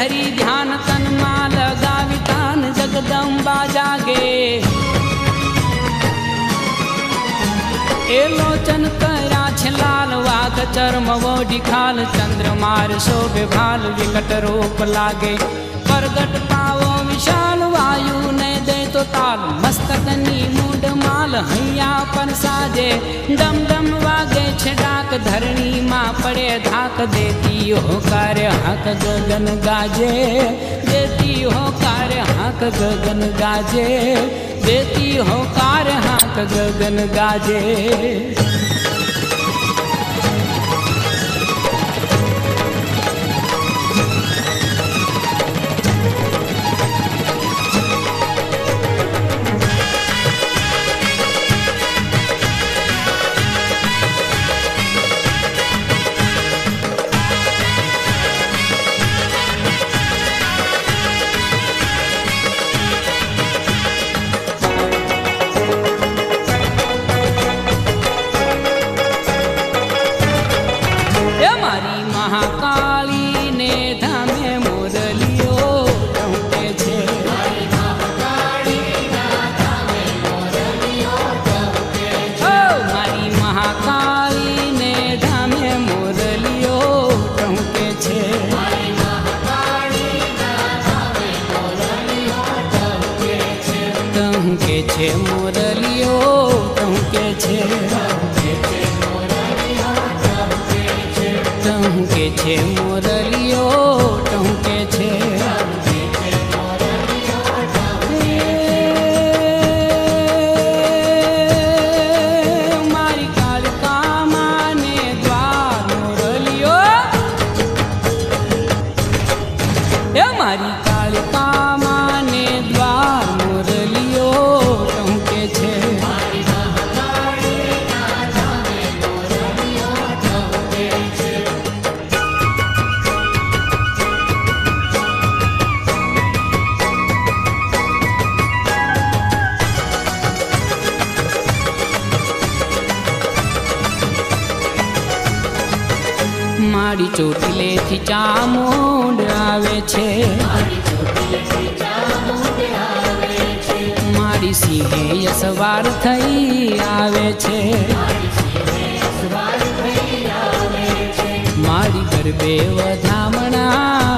धरी ध्यान तन मां लगावी तान जगदम्बा जागे ए लोचन करा छलाल वाघ चर्म वोढी खाल चंद्रमार शोभे भाल विकट रूप लागे प्रगट पावो विशाल वायु ने दे तो ताल मस्तकनी मूड माल हैया पर साजे डम डम वागे छडाक धरणी मां पड़े धाक देती हो कार्य हक गगन गाजे देती हो कार्य हक गगन गाजे देती हो कार्य हक गगन गाजे महाकाली ने धामे मोरलियो टूटे छे मारी महाकाली ने धामे मोरलियो टूटे छे टूके छे मोरलियो टूके छे टूके छे मोरलियो टूके छे मारी कालिका माने द्वार मोरलियो मारी कालिका माने द्वार मोरलियो टूके छे मारी ચોટીલે થી ચામુંડ આવે છે મારી સિંહે સવાર થઈ આવે છે મારી ગરબે વધામણા